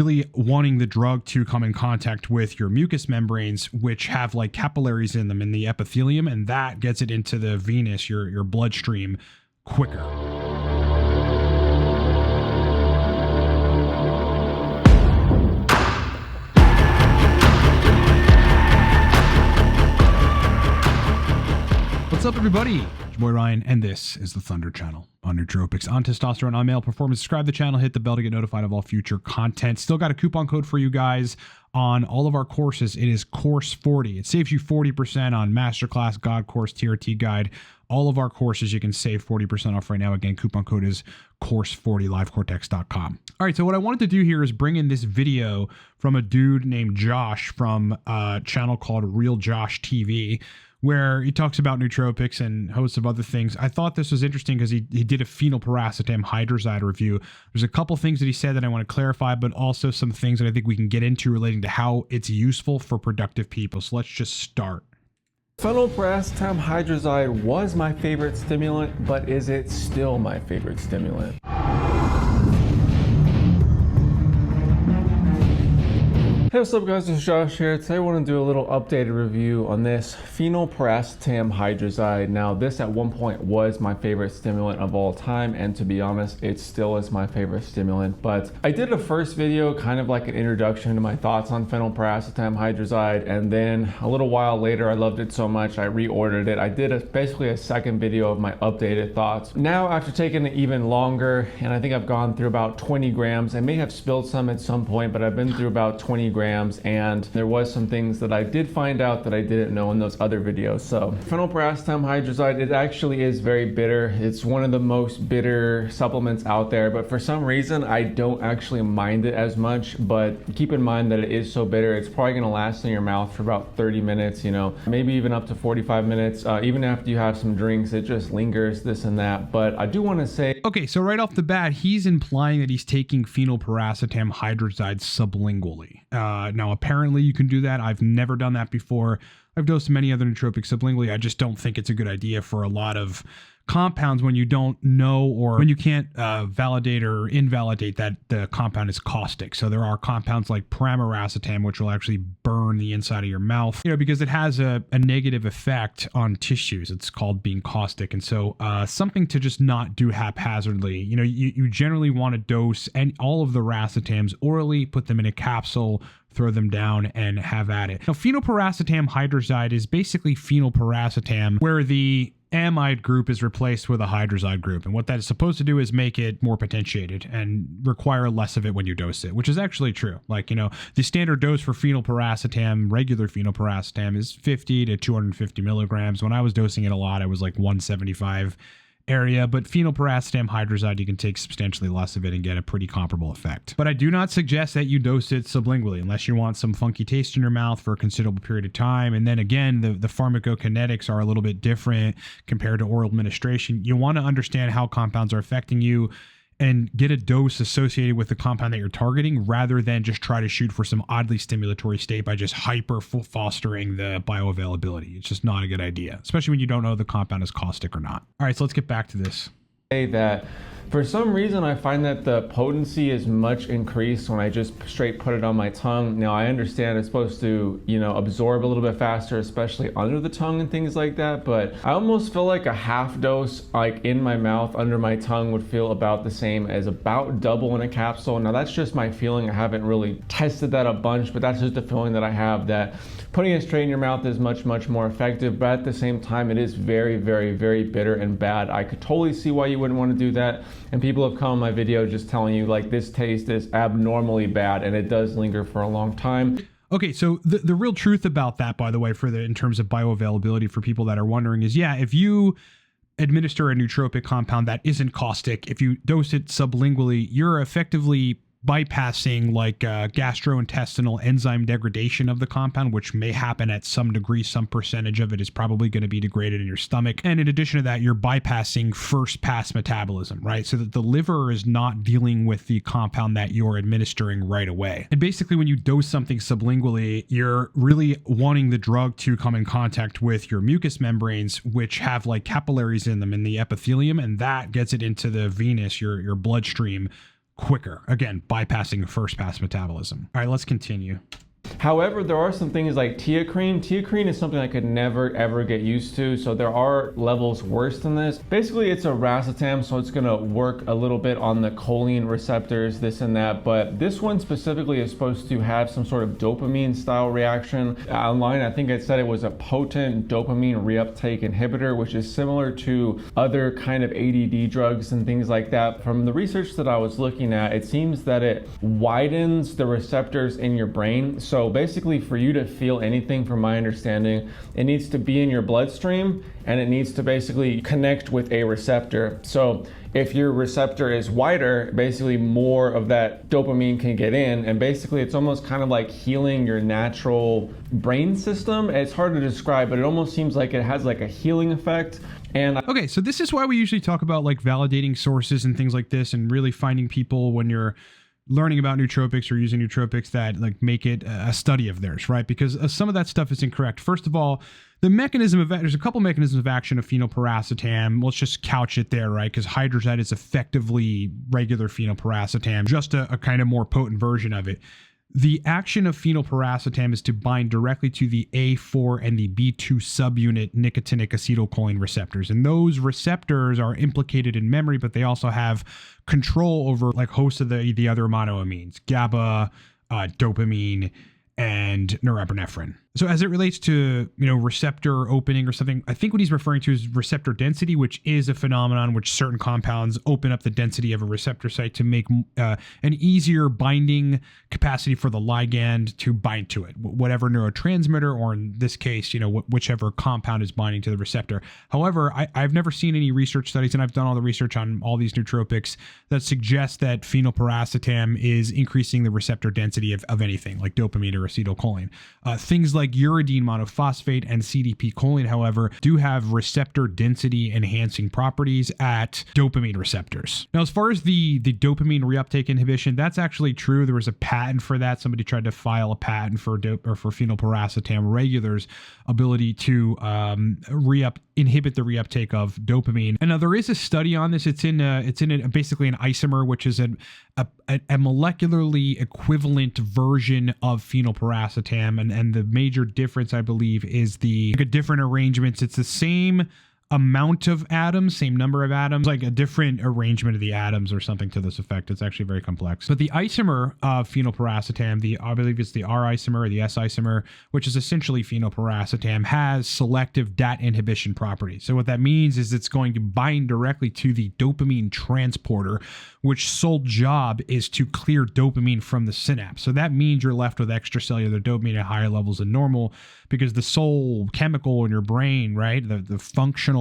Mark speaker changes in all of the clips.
Speaker 1: really wanting the drug to come in contact with your mucous membranes, which have like capillaries in them in the epithelium, and that gets it into the venous, your bloodstream, quicker. What's up, everybody? It's your boy Ryan, and this is the Thunder Channel on Nootropics on Testosterone on Male Performance. Subscribe to the channel, hit the bell to get notified of all future content. Still got a coupon code for you guys on all of our courses. It is Course40. It saves you 40% on Masterclass, God Course, TRT Guide. All of our courses you can save 40% off right now. Again, coupon code is Course40, livecortex.com. All right, so what I wanted to do here is bring in this video from a dude named Josh from a channel called Real Josh TV, where he talks about nootropics and hosts of other things. I thought this was interesting because he did a phenylpiracetam hydrazide review. There's a couple things that he said that I want to clarify, but also some things that I think we can get into relating to how it's useful for productive people. So let's just start.
Speaker 2: Phenylpiracetam hydrazide was my favorite stimulant, but is it still my favorite stimulant? Hey, what's up guys, it's Josh here. Today I want to do a little updated review on this phenylpiracetam hydrazide. Now this at one point was my favorite stimulant of all time, and to be honest, it still is my favorite stimulant. But I did a first video, kind of like an introduction to my thoughts on phenylpiracetam hydrazide, and then a little while later I loved it so much I reordered it. I did basically a second video of my updated thoughts. Now after taking it even longer, and I think I've gone through about 20 grams, I may have spilled some at some point, but I've been through about 20 grams, and there was some things that I did find out that I didn't know in those other videos. So phenylpiracetam hydrazide, it actually is very bitter. It's one of the most bitter supplements out there, but for some reason I don't actually mind it as much. But keep in mind that it is so bitter, it's probably going to last in your mouth for about 30 minutes, you know, maybe even up to 45 minutes. Even after you have some drinks, it just lingers, this and that. But I do want to say,
Speaker 1: okay, so right off the bat, he's implying that he's taking phenylpiracetam hydrazide sublingually. Now, apparently you can do that. I've never done that before. I've dosed many other nootropics sublingually. I just don't think it's a good idea for a lot of compounds when you don't know, or when you can't validate or invalidate that the compound is caustic. So there are compounds like pramiracetam, which will actually burn the inside of your mouth, you know, because it has a negative effect on tissues. It's called being caustic. And so something to just not do haphazardly. You know, you generally want to dose all of the racetams orally, put them in a capsule, throw them down, and have at it. Now, phenylpiracetam hydrazide is basically phenylpiracetam, where the amide group is replaced with a hydrazide group. And what that is supposed to do is make it more potentiated and require less of it when you dose it, which is actually true. Like, you know, the standard dose for phenylpiracetam, regular phenylpiracetam, is 50 to 250 milligrams. When I was dosing it a lot, I was like 175 area, but phenylpiracetam hydrazide, you can take substantially less of it and get a pretty comparable effect. But I do not suggest that you dose it sublingually unless you want some funky taste in your mouth for a considerable period of time. And then again, the pharmacokinetics are a little bit different compared to oral administration. You want to understand how compounds are affecting you and get a dose associated with the compound that you're targeting, rather than just try to shoot for some oddly stimulatory state by just hyper fostering the bioavailability. It's just not a good idea, especially when you don't know the compound is caustic or not. All right, so let's get back to this.
Speaker 2: That for some reason I find that the potency is much increased when I just straight put it on my tongue. Now I understand it's supposed to, you know, absorb a little bit faster, especially under the tongue and things like that, but I almost feel like a half dose like in my mouth under my tongue would feel about the same as about double in a capsule. Now that's just my feeling. I haven't really tested that a bunch, but that's just the feeling that I have, that putting it straight in your mouth is much more effective, but at the same time it is very bitter and bad. I could totally see why you wouldn't want to do that, and people have come on my video just telling you like this taste is abnormally bad, and it does linger for a long time.
Speaker 1: Okay, so the real truth about that, by the way, in terms of bioavailability, for people that are wondering, is yeah, if you administer a nootropic compound that isn't caustic, if you dose it sublingually, you're effectively bypassing like gastrointestinal enzyme degradation of the compound, which may happen at some degree. Some percentage of it is probably going to be degraded in your stomach. And in addition to that, you're bypassing first pass metabolism, right? So that the liver is not dealing with the compound that you're administering right away. And basically when you dose something sublingually, you're really wanting the drug to come in contact with your mucous membranes, which have like capillaries in them in the epithelium, and that gets it into the venous, your bloodstream, quicker. Again, bypassing first pass metabolism. All right, let's continue.
Speaker 2: However, there are some things like teacrine. Teacrine is something I could never ever get used to. So there are levels worse than this. Basically, it's a racetam, so it's gonna work a little bit on the choline receptors, this and that. But this one specifically is supposed to have some sort of dopamine style reaction. Online, I think it said it was a potent dopamine reuptake inhibitor, which is similar to other kind of ADD drugs and things like that. From the research that I was looking at, it seems that it widens the receptors in your brain. So basically, for you to feel anything, from my understanding, it needs to be in your bloodstream and it needs to basically connect with a receptor. So if your receptor is wider, basically more of that dopamine can get in, and basically it's almost kind of like healing your natural brain system. It's hard to describe, but it almost seems like it has like a healing effect. And
Speaker 1: okay, so this is why we usually talk about like validating sources and things like this, and really finding people when you're learning about nootropics or using nootropics that like make it a study of theirs, right? Because some of that stuff is incorrect. First of all, the mechanism of there's a couple mechanisms of action of phenylpiracetam. Let's just couch it there, right? Because hydrazide is effectively regular phenylpiracetam, just a kind of more potent version of it. The action of phenylpiracetam is to bind directly to the A4 and the B2 subunit nicotinic acetylcholine receptors. And those receptors are implicated in memory, but they also have control over like hosts of the other monoamines, GABA, dopamine, and norepinephrine. So as it relates to, receptor opening or something, I think what he's referring to is receptor density, which is a phenomenon which certain compounds open up the density of a receptor site to make an easier binding capacity for the ligand to bind to it, whatever neurotransmitter, or in this case, whichever compound is binding to the receptor. However, I've never seen any research studies, and I've done all the research on all these nootropics that suggest that phenylpiracetam is increasing the receptor density of anything like dopamine or acetylcholine. Things like uridine monophosphate and CDP choline, however, do have receptor density enhancing properties at dopamine receptors. Now, as far as the dopamine reuptake inhibition, that's actually true. There was a patent for that. Somebody tried to file a patent for phenylpiracetam regular's ability to inhibit the reuptake of dopamine. And now there is a study on this. It's in basically an isomer, which is a molecularly equivalent version of phenylpiracetam, and the major difference, I believe, is the different arrangements. It's the same amount of atoms, same number of atoms, like a different arrangement of the atoms or something to this effect. It's actually very complex. But the isomer of phenylpiracetam, I believe it's the R isomer or the S isomer, which is essentially phenylpiracetam, has selective DAT inhibition properties. So what that means is it's going to bind directly to the dopamine transporter, which sole job is to clear dopamine from the synapse. So that means you're left with extracellular dopamine at higher levels than normal, because the sole chemical in your brain, right, the functional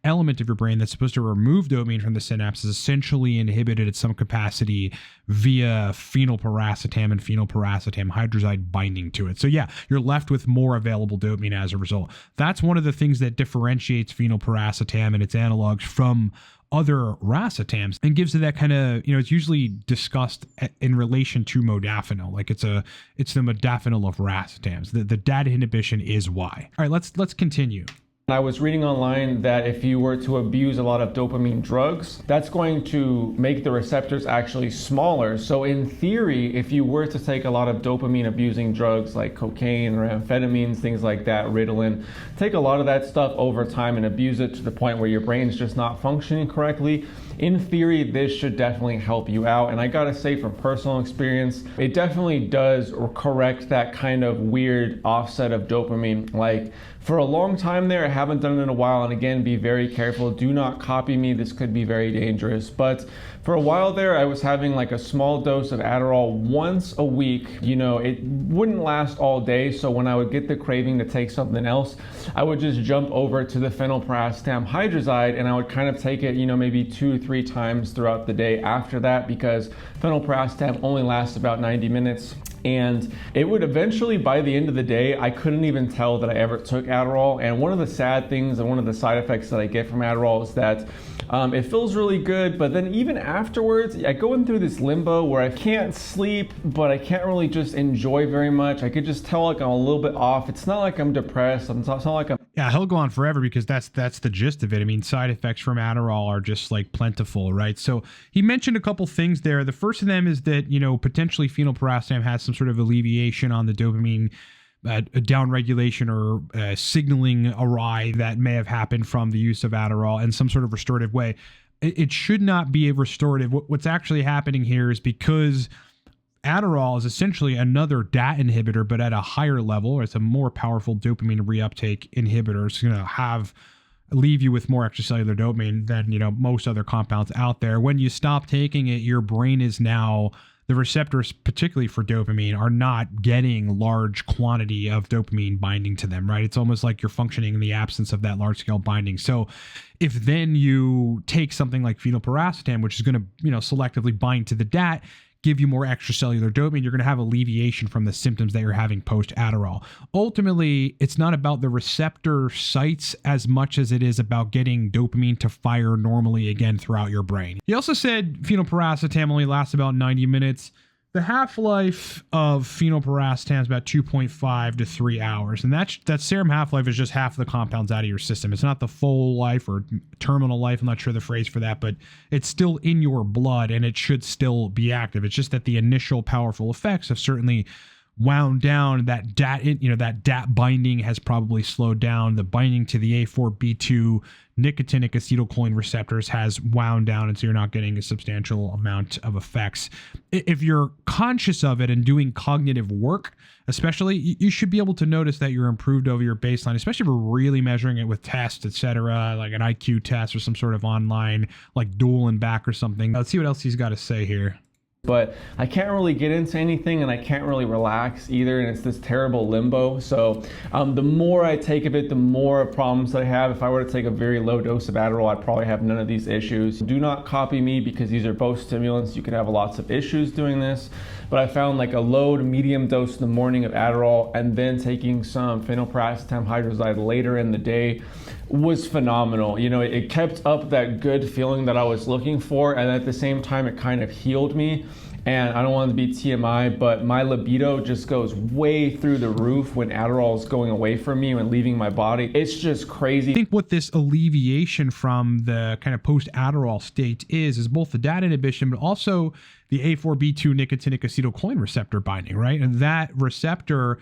Speaker 1: element of your brain that's supposed to remove dopamine from the synapse is essentially inhibited at some capacity via phenylpiracetam and phenylpiracetam hydrazide binding to it. So yeah, you're left with more available dopamine as a result. That's one of the things that differentiates phenylpiracetam and its analogs from other racetams and gives it that kind of, it's usually discussed in relation to modafinil. Like it's the modafinil of racetams. The DAT inhibition is why. All right, let's continue.
Speaker 2: I was reading online that if you were to abuse a lot of dopamine drugs, that's going to make the receptors actually smaller. So in theory, if you were to take a lot of dopamine abusing drugs like cocaine or amphetamines, things like that, Ritalin, take a lot of that stuff over time and abuse it to the point where your brain's just not functioning correctly, in theory, this should definitely help you out. And I gotta say, from personal experience, it definitely does correct that kind of weird offset of dopamine. Like, for a long time there, I haven't done it in a while, and again, be very careful. Do not copy me. This could be very dangerous. But for a while there, I was having like a small dose of Adderall once a week. It wouldn't last all day, so when I would get the craving to take something else, I would just jump over to the phenylpiracetam hydrazide, and I would kind of take it, maybe 2 or 3 times throughout the day after that, because phenylpiracetam only lasts about 90 minutes. And it would eventually, by the end of the day, I couldn't even tell that I ever took Adderall. And one of the sad things and one of the side effects that I get from Adderall is that it feels really good, but then even afterwards, I go in through this limbo where I can't sleep, but I can't really just enjoy very much. I could just tell like I'm a little bit off. It's not like I'm depressed. It's not like I'm
Speaker 1: Yeah, he'll go on forever because that's the gist of it. I mean, side effects from Adderall are just like plentiful, right? So he mentioned a couple things there. The first of them is that, potentially phenylpiracetam has some sort of alleviation on the dopamine downregulation or signaling awry that may have happened from the use of Adderall in some sort of restorative way. It should not be a restorative. What's actually happening here is because Adderall is essentially another DAT inhibitor, but at a higher level. It's a more powerful dopamine reuptake inhibitor. It's going to leave you with more extracellular dopamine than, most other compounds out there. When you stop taking it, your brain is now, the receptors, particularly for dopamine, are not getting large quantity of dopamine binding to them, right? It's almost like you're functioning in the absence of that large scale binding. So if then you take something like phenylpiracetam, which is going to, selectively bind to the DAT, give you more extracellular dopamine, you're going to have alleviation from the symptoms that you're having post Adderall. Ultimately, it's not about the receptor sites as much as it is about getting dopamine to fire normally again throughout your brain. He also said phenylpiracetam only lasts about 90 minutes. The half-life of phenylpiracetam is about 2.5 to 3 hours. And that serum half-life is just half the compounds out of your system. It's not the full life or terminal life. I'm not sure the phrase for that, but it's still in your blood and it should still be active. It's just that the initial powerful effects have certainly wound down. That DAT binding has probably slowed down. The binding to the A4B2 nicotinic acetylcholine receptors has wound down, and so you're not getting a substantial amount of effects. If you're conscious of it and doing cognitive work, especially, you should be able to notice that you're improved over your baseline, especially if we're really measuring it with tests, etc., like an IQ test or some sort of online, like Dual and Back or something. Let's see what else he's got to say here.
Speaker 2: But I can't really get into anything and I can't really relax either, and it's this terrible limbo. So the more I take of it, the more problems that I have. If I were to take a very low dose of Adderall, I'd probably have none of these issues. Do not copy me because these are both stimulants. You could have lots of issues doing this. But I found like a low to medium dose in the morning of Adderall and then taking some phenylpiracetam hydrozide later in the day was phenomenal. It kept up that good feeling that I was looking for, and at the same time it kind of healed me. And I don't want to be TMI, but my libido just goes way through the roof when Adderall is going away from me and leaving my body. It's just crazy.
Speaker 1: I think what this alleviation from the kind of post-Adderall state is both the DAT inhibition, but also the A4B2 nicotinic acetylcholine receptor binding, right? And that receptor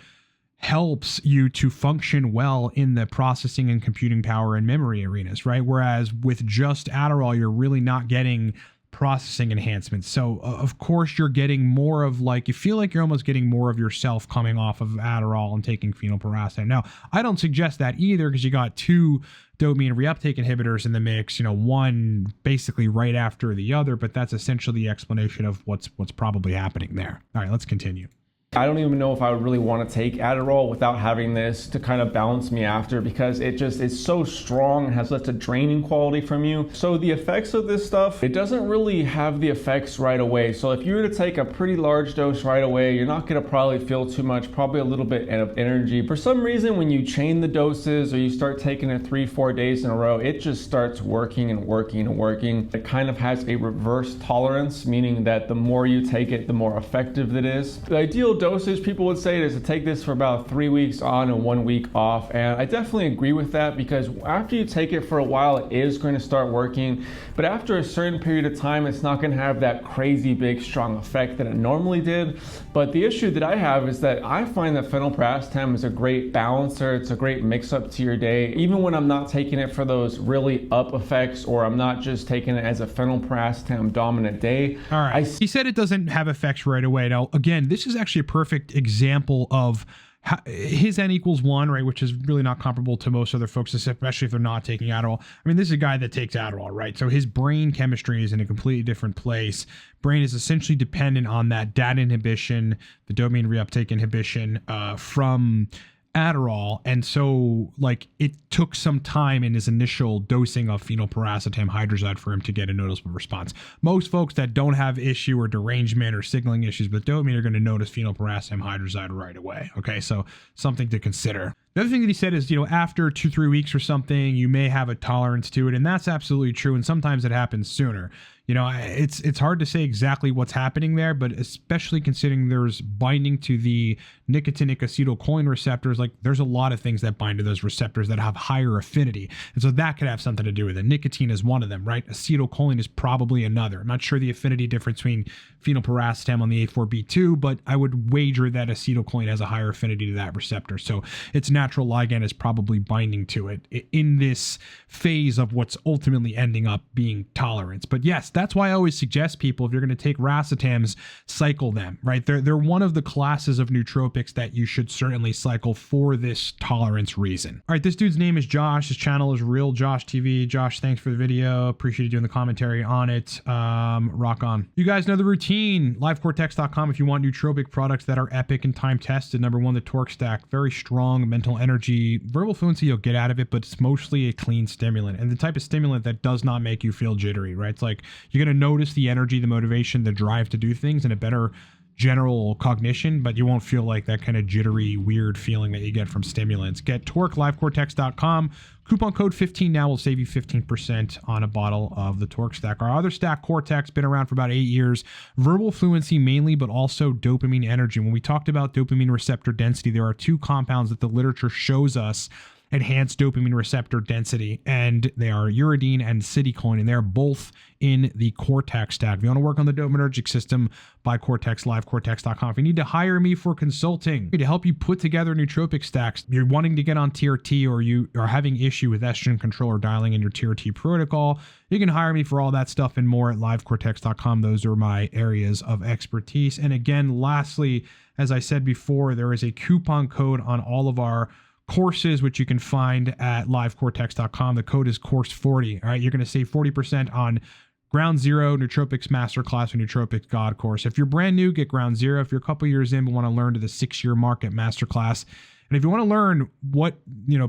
Speaker 1: helps you to function well in the processing and computing power and memory arenas, right? Whereas with just Adderall, you're really not getting processing enhancements. So of course you're getting more of, like, you feel like you're almost getting more of yourself coming off of Adderall and taking phenylpiracetam. Now, I don't suggest that either, because you got two dopamine reuptake inhibitors in the mix, one basically right after the other, but that's essentially the explanation of what's probably happening there. All right, let's continue.
Speaker 2: I don't even know if I would really want to take Adderall without having this to kind of balance me after, because it just is so strong and has such a draining quality from you. So the effects of this stuff, it doesn't really have the effects right away. So if you were to take a pretty large dose right away, you're not going to probably feel too much, probably a little bit of energy. For some reason, when you chain the doses or you start taking it 3-4 days in a row, it just starts working and working and working. It kind of has a reverse tolerance, meaning that the more you take it, the more effective it is. The ideal dosage, people would say, is to take this for about 3 weeks on and 1 week off, and I definitely agree with that, because after you take it for a while, it is going to start working, but after a certain period of time, it's not going to have that crazy big strong effect that it normally did. But the issue that I have is that I find that phenylpiracetam is a great balancer. It's a great mix-up to your day, even when I'm not taking it for those really up effects, or I'm not just taking it as a phenylpiracetam dominant day.
Speaker 1: All right, he said it doesn't have effects right away. Now, again, this is actually a perfect example of how his N equals 1, right, which is really not comparable to most other folks, especially if they're not taking Adderall. I mean, this is a guy that takes Adderall, right? So his brain chemistry is in a completely different place. Brain is essentially dependent on that DAT inhibition, the dopamine reuptake inhibition from Adderall, and so like it took some time in his initial dosing of phenylpiracetam hydrozide for him to get a noticeable response. Most folks that don't have issue or derangement or signaling issues with dopamine are going to notice phenylpiracetam hydrozide right away. Okay, so something to consider. The other thing that he said is, after 2-3 weeks or something, you may have a tolerance to it, and that's absolutely true, and sometimes it happens sooner. It's hard to say exactly what's happening there, but especially considering there's binding to the nicotinic acetylcholine receptors, like there's a lot of things that bind to those receptors that have higher affinity. And so that could have something to do with it. Nicotine is one of them, right? Acetylcholine is probably another. I'm not sure the affinity difference between phenylpiracetam on the A4B2, but I would wager that acetylcholine has a higher affinity to that receptor. So its natural ligand is probably binding to it in this phase of what's ultimately ending up being tolerance. But yes, that's why I always suggest people, if you're going to take racetams, cycle them, right? They're one of the classes of nootropics that you should certainly cycle for this tolerance reason. All right, this dude's name is Josh. His channel is Real Josh TV. Josh, thanks for the video. Appreciate you doing the commentary on it. Rock on. You guys know the routine. LiveCortex.com if you want nootropic products that are epic and time tested. Number one, the Torque Stack. Very strong mental energy. Verbal fluency you'll get out of it, but it's mostly a clean stimulant. And the type of stimulant that does not make you feel jittery, right? It's like you're going to notice the energy, the motivation, the drive to do things, and a better general cognition, but you won't feel like that kind of jittery, weird feeling that you get from stimulants. Get Torque, livecortex.com. Coupon code 15 now will save you 15% on a bottle of the Torque Stack. Our other stack, Cortex, been around for about 8 years. Verbal fluency mainly, but also dopamine energy. When we talked about dopamine receptor density, there are two compounds that the literature shows us enhanced dopamine receptor density, and they are uridine and citicoline, and they're both in the Cortex stack. If you want to work on the dopaminergic system, buy Cortex, livecortex.com. If you need to hire me for consulting to help you put together nootropic stacks, you're wanting to get on TRT, or you are having issue with estrogen control or dialing in your TRT protocol, you can hire me for all that stuff and more at livecortex.com. Those are my areas of expertise. And again, lastly, as I said before, there is a coupon code on all of our courses, which you can find at livecortex.com. The code is course40. All right, you're going to save 40% on Ground Zero, Nootropics Masterclass, or Nootropics God course. If you're brand new, get Ground Zero. If you're a couple years in but want to learn to the 6-year mark at Masterclass, and if you want to learn what,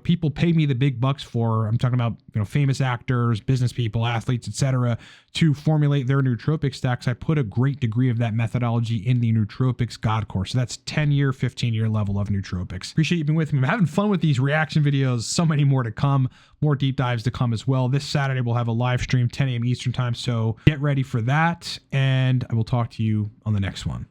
Speaker 1: people pay me the big bucks for, I'm talking about, famous actors, business people, athletes, etc., to formulate their nootropic stacks, I put a great degree of that methodology in the Nootropics God course. So that's 10-year, 15-year level of nootropics. Appreciate you being with me. I'm having fun with these reaction videos. So many more to come, more deep dives to come as well. This Saturday, we'll have a live stream, 10 a.m. Eastern time. So get ready for that. And I will talk to you on the next one.